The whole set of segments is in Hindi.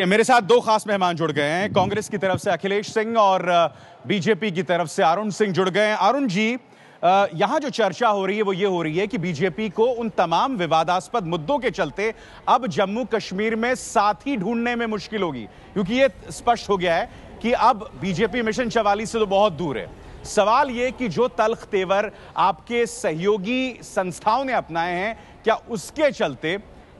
मेरे साथ दो खास मेहमान जुड़ गए हैं। कांग्रेस की तरफ से अखिलेश सिंह और बीजेपी की तरफ से अरुण सिंह जुड़ गए हैं। अरुण जी, यहां जो चर्चा हो रही है वो ये हो रही है कि बीजेपी को उन तमाम विवादास्पद मुद्दों के चलते अब जम्मू कश्मीर में साथी ढूंढने में मुश्किल होगी, क्योंकि ये स्पष्ट हो गया है कि अब बीजेपी मिशन 44 से तो बहुत दूर है। सवाल ये कि जो तल्ख तेवर आपके सहयोगी संस्थाओं ने अपनाए हैं, क्या उसके चलते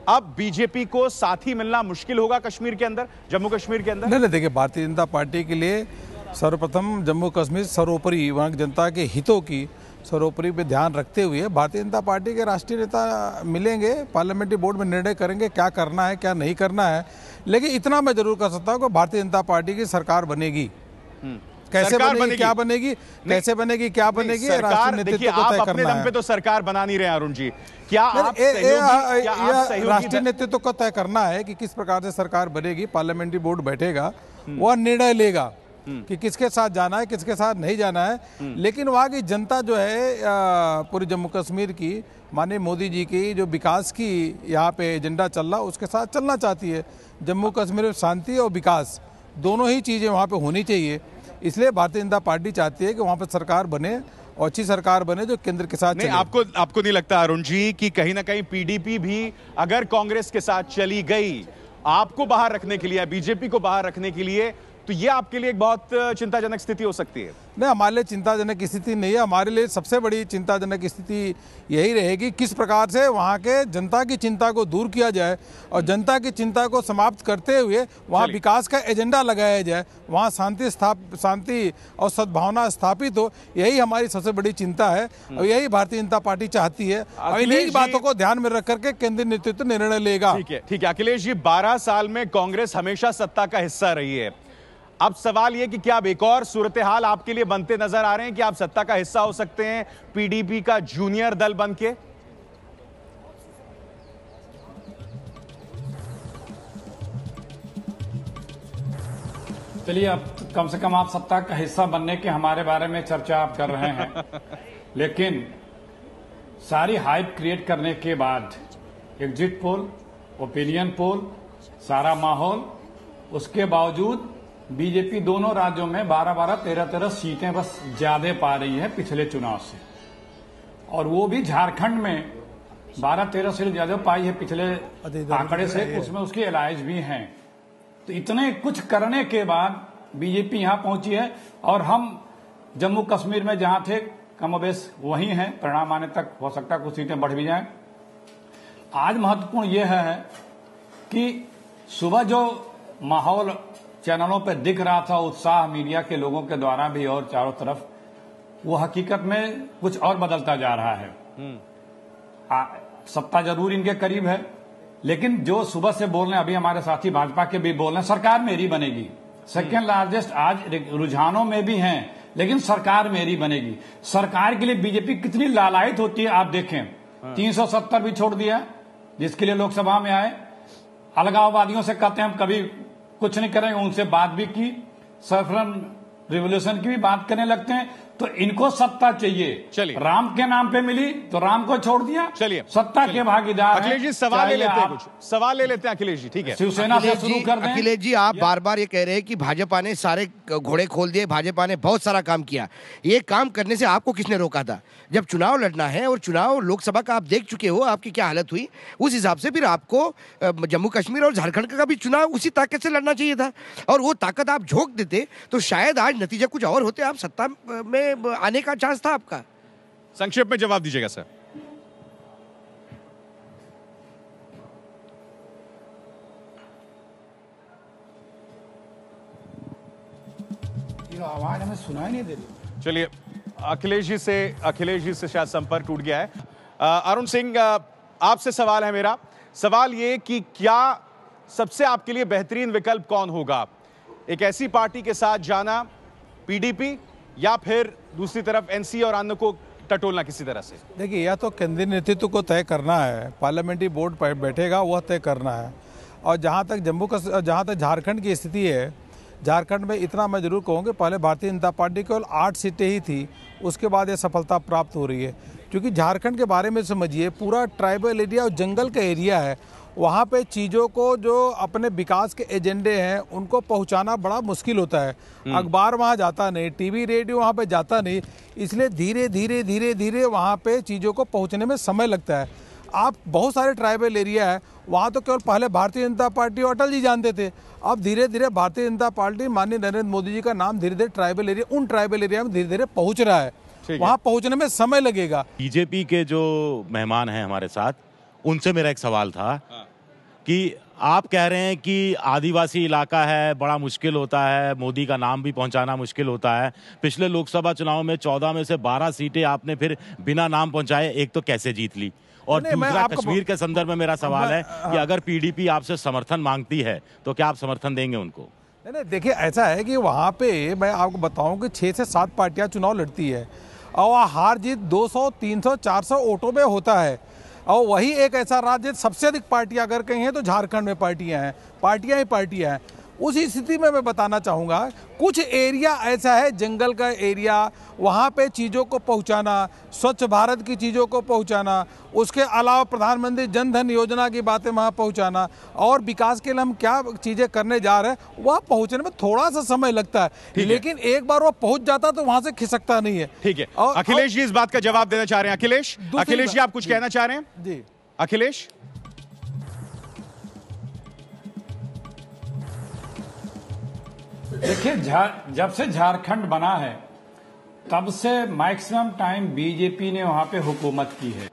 अब बीजेपी को साथी मिलना मुश्किल होगा कश्मीर के अंदर, जम्मू कश्मीर के अंदर? नहीं, देखिए, भारतीय जनता पार्टी के लिए सर्वप्रथम जम्मू कश्मीर सर्वोपरि, वहाँ की जनता के हितों की सर्वोपरि पे ध्यान रखते हुए भारतीय जनता पार्टी के राष्ट्रीय नेता मिलेंगे, पार्लियामेंट्री बोर्ड में निर्णय करेंगे क्या करना है क्या नहीं करना है। लेकिन इतना मैं जरूर कर सकता हूँ कि भारतीय जनता पार्टी की सरकार बनेगी। कैसे बनेगी, क्या बनेगी, कैसे बनेगी, क्या बनेगी, सरकार, देखिए, आप अपने दम पे तो सरकार बना नहीं रहे अरुण जी। क्या आप राष्ट्रीय नेतृत्व को तय करना है कि किस प्रकार से सरकार बनेगी, पार्लियामेंट्री बोर्ड बैठेगा, वह निर्णय लेगा कि किसके साथ जाना है किसके साथ नहीं जाना है। लेकिन वहाँ की जनता जो है पूरी जम्मू कश्मीर की, माननीय मोदी जी की जो विकास की यहाँ पे एजेंडा चल रहा, उसके साथ चलना चाहती है। जम्मू कश्मीर में शांति और विकास दोनों ही चीज़ें वहाँ पे होनी चाहिए। इसलिए भारतीय जनता पार्टी चाहती है कि वहाँ पर सरकार बने और अच्छी सरकार बने जो केंद्र के साथ नहीं। आपको नहीं लगता अरुण जी कि कहीं ना कहीं पीडीपी भी अगर कांग्रेस के साथ चली गई आपको बाहर रखने के लिए, बीजेपी को बाहर रखने के लिए, तो ये आपके लिए एक बहुत चिंताजनक स्थिति हो सकती है? नहीं, हमारे लिए चिंताजनक स्थिति नहीं है। हमारे लिए सबसे बड़ी चिंताजनक स्थिति यही रहेगी किस प्रकार से वहाँ के जनता की चिंता को दूर किया जाए और जनता की चिंता को समाप्त करते हुए वहाँ विकास का एजेंडा लगाया जाए, वहाँ शांति और सद्भावना स्थापित हो। यही हमारी सबसे बड़ी चिंता है और यही भारतीय जनता पार्टी चाहती है और इन्हीं बातों को ध्यान में रख करके केंद्रीय नेतृत्व निर्णय लेगा। ठीक है अखिलेश जी, 12 साल में कांग्रेस हमेशा सत्ता का हिस्सा रही है। अब सवाल यह कि क्या अब एक और सूरत हाल आपके लिए बनते नजर आ रहे हैं कि आप सत्ता का हिस्सा हो सकते हैं पीडीपी का जूनियर दल बनके? चलिए, अब कम से कम आप सत्ता का हिस्सा बनने के हमारे बारे में चर्चा आप कर रहे हैं लेकिन सारी हाइप क्रिएट करने के बाद एग्जिट पोल, ओपिनियन पोल, सारा माहौल, उसके बावजूद बीजेपी दोनों राज्यों में 12-12, 13-13 सीटें बस ज्यादा पा रही है पिछले चुनाव से, और वो भी झारखंड में 12-13 सीट ज्यादा पाई है पिछले आंकड़े से, उसमें उसके एलाइज भी हैं। तो इतने कुछ करने के बाद बीजेपी यहां पहुंची है और हम जम्मू कश्मीर में जहां थे कमोबेश वही हैं। परिणाम आने तक हो सकता है कुछ सीटें बढ़ भी जाएं। आज महत्वपूर्ण यह है कि सुबह जो माहौल चैनलों पर दिख रहा था, उत्साह मीडिया के लोगों के द्वारा भी और चारों तरफ, वो हकीकत में कुछ और बदलता जा रहा है। सत्ता जरूर इनके करीब है, लेकिन जो सुबह से बोल रहे हैं, अभी हमारे साथी भाजपा के भी बोल रहे हैं, सरकार मेरी बनेगी। सेकेंड लार्जेस्ट आज रुझानों में भी हैं, लेकिन सरकार मेरी बनेगी। सरकार के लिए बीजेपी कितनी लालायित होती है आप देखें। 370 भी छोड़ दिया जिसके लिए लोकसभा में आए। अलगाववादियों से कहते हैं हम कभी कुछ नहीं करेंगे, उनसे बात भी की, सफरन रिवोल्यूशन की भी बात करने लगते हैं। तो इनको सत्ता चाहिए। चलिए, राम के नाम पे मिली तो राम को छोड़ दिया। चलिए, सत्ता के भागीदार अखिलेश जी सवाल ले लेते हैं, कुछ सवाल ले लेते हैं अखिलेश जी। ठीक है, शिवसेना से शुरू कर दें। अखिलेश जी, आप बार बार ये कह रहे हैं कि भाजपा ने सारे घोड़े खोल दिए, भाजपा ने बहुत सारा काम किया। ये काम करने से आपको किसने रोका था? जब चुनाव लड़ना है और चुनाव लोकसभा का आप देख चुके हो, आपकी क्या हालत हुई, उस हिसाब से फिर आपको जम्मू कश्मीर और झारखंड का भी चुनाव उसी ताकत से लड़ना चाहिए था। और वो ताकत आप झोंक देते तो शायद आज नतीजा कुछ और होते, आप सत्ता में आने का चांस था आपका। संक्षेप में जवाब दीजिएगा सर। आवाज हमें सुनाई नहीं दे रही। चलिए, अखिलेश जी से शायद संपर्क टूट गया है। अरुण सिंह, आपसे सवाल है मेरा। सवाल ये कि क्या सबसे आपके लिए बेहतरीन विकल्प कौन होगा? एक ऐसी पार्टी के साथ जाना, पीडीपी, या फिर दूसरी तरफ एनसी और अन्य को टटोलना किसी तरह से? देखिए, या तो केंद्रीय नेतृत्व को तय करना है, पार्लियामेंट्री बोर्ड पर बैठेगा, वह तय करना है। और जहाँ तक झारखंड की स्थिति है, झारखंड में इतना मैं जरूर कहूँगा, पहले भारतीय जनता पार्टी केवल 8 सीटें ही थी, उसके बाद ये सफलता प्राप्त हो रही है। क्योंकि झारखंड के बारे में समझिए, पूरा ट्राइबल एरिया और जंगल का एरिया है वहाँ पे चीज़ों को जो अपने विकास के एजेंडे हैं उनको पहुँचाना बड़ा मुश्किल होता है। अखबार वहाँ जाता नहीं, टीवी रेडियो वहाँ पे जाता नहीं, इसलिए धीरे धीरे धीरे धीरे वहाँ पे चीज़ों को पहुँचने में समय लगता है। आप बहुत सारे ट्राइबल एरिया है वहाँ तो केवल पहले भारतीय जनता पार्टी और अटल जी जानते थे, अब धीरे धीरे भारतीय जनता पार्टी माननीय नरेंद्र मोदी जी का नाम धीरे धीरे ट्राइबल एरिया, उन ट्राइबल एरिया में धीरे धीरे पहुँच रहा है। वहाँ पहुँचने में समय लगेगा। बीजेपी के जो मेहमान हैं हमारे साथ, उनसे मेरा एक सवाल था कि आप कह रहे हैं कि आदिवासी इलाका है, बड़ा मुश्किल होता है, मोदी का नाम भी पहुंचाना मुश्किल होता है। पिछले लोकसभा चुनाव में 14 में से 12 सीटें आपने फिर बिना नाम पहुंचाए एक तो कैसे जीत ली? और दूसरा, कश्मीर के संदर्भ में मेरा सवाल है कि अगर पीडीपी आपसे समर्थन मांगती है तो क्या आप समर्थन देंगे उनको? नहीं, देखिए ऐसा है कि वहाँ पे मैं आपको बताऊं कि 6 से 7 पार्टियां चुनाव लड़ती है और हार जीत 200, 300, 400 वोटों में होता है। और वही एक ऐसा राज्य सबसे अधिक पार्टियां अगर कहीं हैं तो झारखंड में पार्टियां हैं, पार्टियां ही पार्टियां हैं। उसी स्थिति में मैं बताना चाहूँगा कुछ एरिया ऐसा है, जंगल का एरिया, वहाँ पे चीज़ों को पहुँचाना, स्वच्छ भारत की चीज़ों को पहुँचाना, उसके अलावा प्रधानमंत्री जन धन योजना की बातें वहाँ पहुँचाना और विकास के लिए हम क्या चीज़ें करने जा रहे हैं वह पहुँचने में थोड़ा सा समय लगता है, लेकिन एक बार वो पहुँच जाता तो वहाँ से खिसकता नहीं है। ठीक है, अखिलेश जी इस बात का जवाब देना चाह रहे हैं। अखिलेश जी आप कुछ कहना चाह रहे हैं? जी अखिलेश। देखिए, जब से झारखंड बना है तब से मैक्सिमम टाइम बीजेपी ने वहां पे हुकूमत की है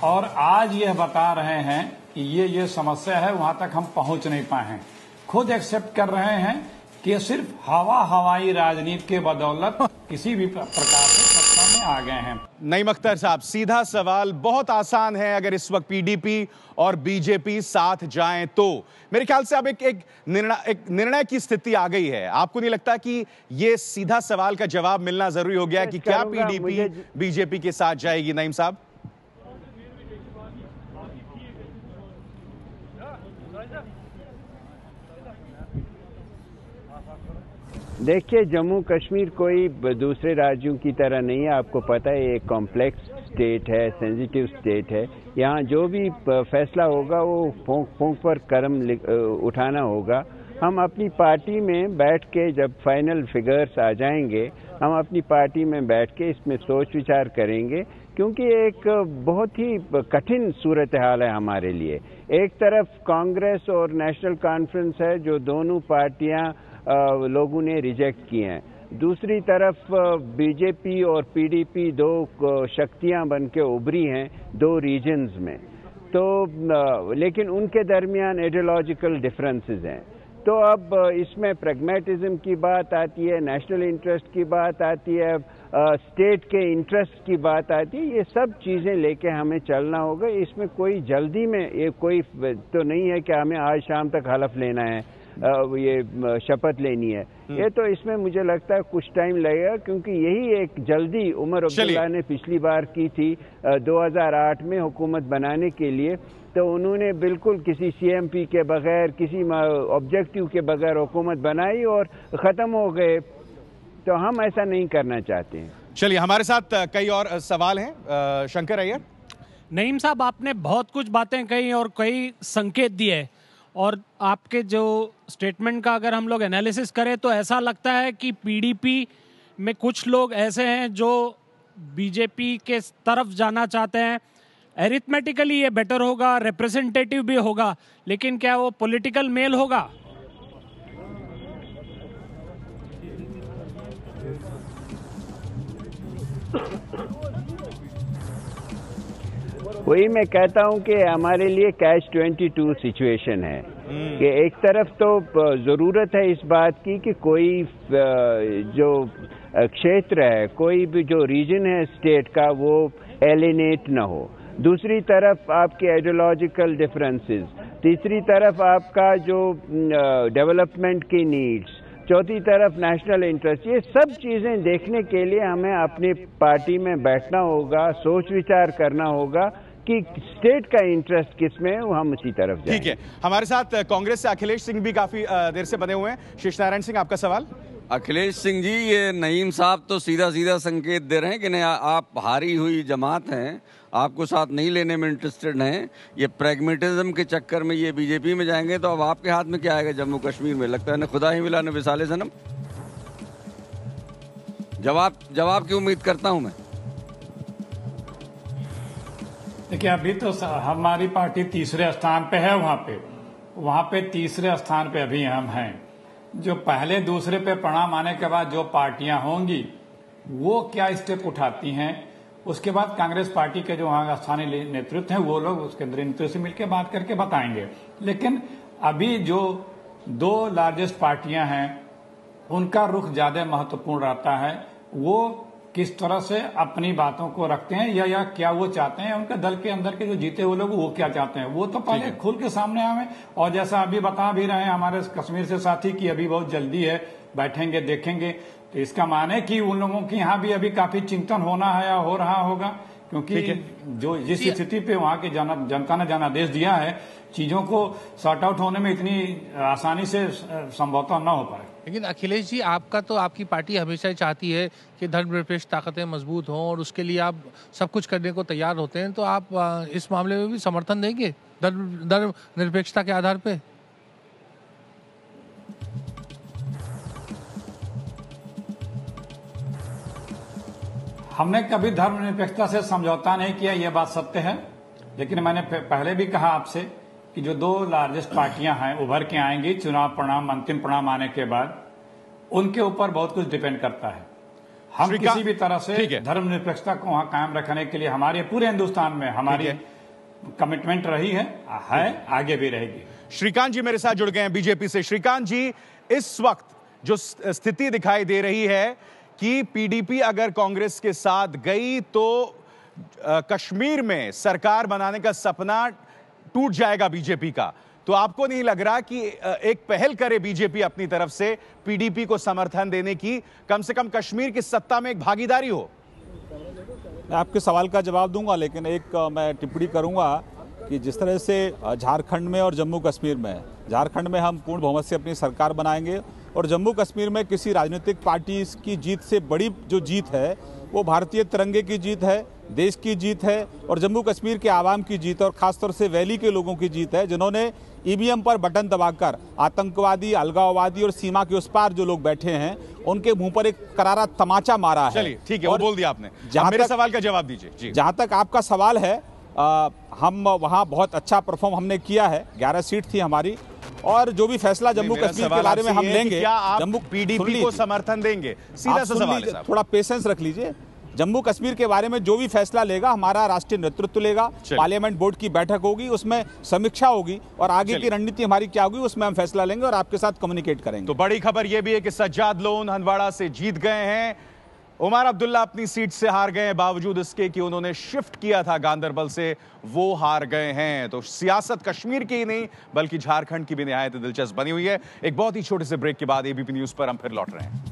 और आज यह बता रहे हैं कि ये समस्या है, वहां तक हम पहुंच नहीं पाए हैं। खुद एक्सेप्ट कर रहे हैं कि सिर्फ हवाई राजनीति के बदौलत किसी भी प्रकार से सत्ता में आ गए हैं। नईम अख्तर साहब, सीधा सवाल बहुत आसान है, अगर इस वक्त पीडीपी और बीजेपी साथ जाएं तो मेरे ख्याल से अब एक निर्णय की स्थिति आ गई है। आपको नहीं लगता कि ये सीधा सवाल का जवाब मिलना जरूरी हो गया कि क्या पीडीपी बीजेपी के साथ जाएगी? नईम साहब। देखिए, जम्मू कश्मीर कोई दूसरे राज्यों की तरह नहीं है। आपको पता है, एक कॉम्प्लेक्स स्टेट है, सेंसिटिव स्टेट है। यहाँ जो भी फैसला होगा वो फूंक पर कदम उठाना होगा। हम अपनी पार्टी में बैठ के जब फाइनल फिगर्स आ जाएंगे, हम अपनी पार्टी में बैठ के इसमें सोच विचार करेंगे, क्योंकि एक बहुत ही कठिन सूरत हाल है हमारे लिए। एक तरफ कांग्रेस और नेशनल कॉन्फ्रेंस है जो दोनों पार्टियां लोगों ने रिजेक्ट किए हैं, दूसरी तरफ बीजेपी और पीडीपी दो शक्तियां बन के उभरी हैं दो रीजन्स में। तो लेकिन उनके दरमियान आइडियोलॉजिकल डिफरेंसेस हैं। तो अब इसमें प्रैग्मेटिज्म की बात आती है, नेशनल इंटरेस्ट की बात आती है, स्टेट के इंटरेस्ट की बात आती है। ये सब चीज़ें लेके हमें चलना होगा। इसमें कोई जल्दी में ये कोई तो नहीं है कि हमें आज शाम तक हलफ लेना है, ये शपथ लेनी है। ये तो इसमें मुझे लगता है कुछ टाइम लगेगा, क्योंकि यही एक जल्दी उमर अब्दुल्ला ने पिछली बार की थी 2008 में हुकूमत बनाने के लिए। तो उन्होंने बिल्कुल किसी सीएमपी के बगैर, किसी ऑब्जेक्टिव के बगैर हुकूमत बनाई और ख़त्म हो गए। तो हम ऐसा नहीं करना चाहते हैं। चलिए, हमारे साथ कई और सवाल हैं। शंकर अय्यर। नईम साहब, आपने बहुत कुछ बातें कही और कई संकेत दिए, और आपके जो स्टेटमेंट का अगर हम लोग एनालिसिस करें तो ऐसा लगता है कि पीडीपी में कुछ लोग ऐसे हैं जो बीजेपी के तरफ जाना चाहते हैं। एरिथमेटिकली ये बेटर होगा, रिप्रेजेंटेटिव भी होगा, लेकिन क्या वो पॉलिटिकल मेल होगा? वही मैं कहता हूं कि हमारे लिए कैच 22 सिचुएशन है कि एक तरफ तो जरूरत है इस बात की कि कोई जो क्षेत्र है, कोई भी जो रीजन है स्टेट का, वो एलिनेट ना हो। दूसरी तरफ आपके आइडियोलॉजिकल डिफरेंसेस, तीसरी तरफ आपका जो डेवलपमेंट की नीड्स, चौथी तरफ नेशनल इंटरेस्ट। ये सब चीजें देखने के लिए हमें अपनी पार्टी में बैठना होगा, सोच विचार करना होगा कि स्टेट का इंटरेस्ट किसमें है, हम उसी तरफ जाएं। ठीक है, हमारे साथ कांग्रेस से अखिलेश सिंह भी काफी देर से बने हुए हैं। शेष नारायण सिंह, आपका सवाल। अखिलेश सिंह जी, ये नईम साहब तो सीधा सीधा संकेत दे रहे हैं कि नहीं, आप हारी हुई जमात हैं, आपको साथ नहीं लेने में इंटरेस्टेड हैं। ये प्रैग्मेटिज्म के चक्कर में ये बीजेपी में जाएंगे तो अब आपके हाथ में क्या आएगा जम्मू कश्मीर में? लगता है न खुदा ही मिला न विसाले सनम। जवाब की उम्मीद करता हूं मैं। देखिए, अभी तो हमारी पार्टी तीसरे स्थान पे है, वहां पे तीसरे स्थान पे अभी हम हैं। जो पहले दूसरे पे परिणाम आने के बाद जो पार्टियां होंगी वो क्या स्टेप उठाती हैं, उसके बाद कांग्रेस पार्टी के जो वहां स्थानीय नेतृत्व हैं वो लोग उसके नेतृत्व से मिलकर बात करके बताएंगे। लेकिन अभी जो दो लार्जेस्ट पार्टियां हैं उनका रुख ज्यादा महत्वपूर्ण रहता है। वो किस तरह से अपनी बातों को रखते हैं या क्या वो चाहते हैं, उनके दल के अंदर के जो जीते हुए लोग वो क्या चाहते हैं, वो तो पहले खुल के सामने आवे। और जैसा अभी बता भी रहे हैं हमारे कश्मीर से साथी की अभी बहुत जल्दी है, बैठेंगे देखेंगे, तो इसका माने कि उन लोगों की यहाँ भी अभी काफी चिंतन होना है या हो रहा होगा, क्योंकि जो जिस स्थिति पे वहां की जनता ने जनादेश दिया है, चीजों को सॉर्ट आउट होने में इतनी आसानी से संभवतः न हो पाए। लेकिन अखिलेश जी, आपकी पार्टी हमेशा चाहती है कि धर्मनिरपेक्ष ताकतें मजबूत हों और उसके लिए आप सब कुछ करने को तैयार होते हैं, तो आप इस मामले में भी समर्थन देंगे धर्मनिरपेक्षता के आधार पे? हमने कभी धर्मनिरपेक्षता से समझौता नहीं किया, यह बात सत्य है। लेकिन मैंने पहले भी कहा आपसे कि जो दो लार्जेस्ट पार्टियां हैं उभर के आएंगी चुनाव परिणाम, अंतिम परिणाम आने के बाद, उनके ऊपर बहुत कुछ डिपेंड करता है। हम किसी भी तरह से धर्मनिरपेक्षता को वहां कायम रखने के लिए हमारे पूरे हिंदुस्तान में हमारी कमिटमेंट रही है, आगे भी रहेगी। श्रीकांत जी मेरे साथ जुड़ गए हैं बीजेपी से। श्रीकांत जी, इस वक्त जो स्थिति दिखाई दे रही है कि पीडीपी अगर कांग्रेस के साथ गई तो कश्मीर में सरकार बनाने का सपना टूट जाएगा बीजेपी का, तो आपको नहीं लग रहा कि एक पहल करे बीजेपी अपनी तरफ से पीडीपी को समर्थन देने की, कम से कम कश्मीर की सत्ता में एक भागीदारी हो? मैं आपके सवाल का जवाब दूंगा, लेकिन एक मैं टिप्पणी करूंगा कि जिस तरह से झारखंड में और जम्मू कश्मीर में, झारखंड में हम पूर्ण बहुमत से अपनी सरकार बनाएंगे और जम्मू कश्मीर में किसी राजनीतिक पार्टी की जीत से बड़ी जो जीत है वो भारतीय तिरंगे की जीत है, देश की जीत है और जम्मू कश्मीर के आवाम की जीत और खासतौर से वैली के लोगों की जीत है, जिन्होंने ईवीएम पर बटन दबाकर आतंकवादी, अलगाववादी और सीमा के उस पार जो लोग बैठे हैं उनके मुंह पर एक करारा तमाचा मारा है। चलिए ठीक है, वो बोल दिया आपने। मेरे सवाल का जवाब दीजिए। जहां तक आपका सवाल है, हम वहां बहुत अच्छा परफॉर्म हमने किया है, 11 सीट थी हमारी, और जो भी फैसला जम्मू कश्मीर के बारे में हम लेंगे, क्या आप जम्मू पीडीपी को समर्थन देंगे? सीधा सा सवाल है, थोड़ा पेशेंस रख लीजिए। जम्मू कश्मीर के बारे में जो भी फैसला लेगा हमारा राष्ट्रीय नेतृत्व लेगा, पार्लियामेंट बोर्ड की बैठक होगी, उसमें समीक्षा होगी और आगे की रणनीति हमारी क्या होगी उसमें हम फैसला लेंगे और आपके साथ कम्युनिकेट करेंगे। तो बड़ी खबर यह भी है कि सज्जाद लोन हंदवाड़ा से जीत गए हैं। उमर अब्दुल्ला अपनी सीट से हार गए, बावजूद इसके कि उन्होंने शिफ्ट किया था गांदरबल से, वो हार गए हैं। तो सियासत कश्मीर की ही नहीं बल्कि झारखंड की भी निहायत दिलचस्प बनी हुई है। एक बहुत ही छोटे से ब्रेक के बाद एबीपी न्यूज पर हम फिर लौट रहे हैं।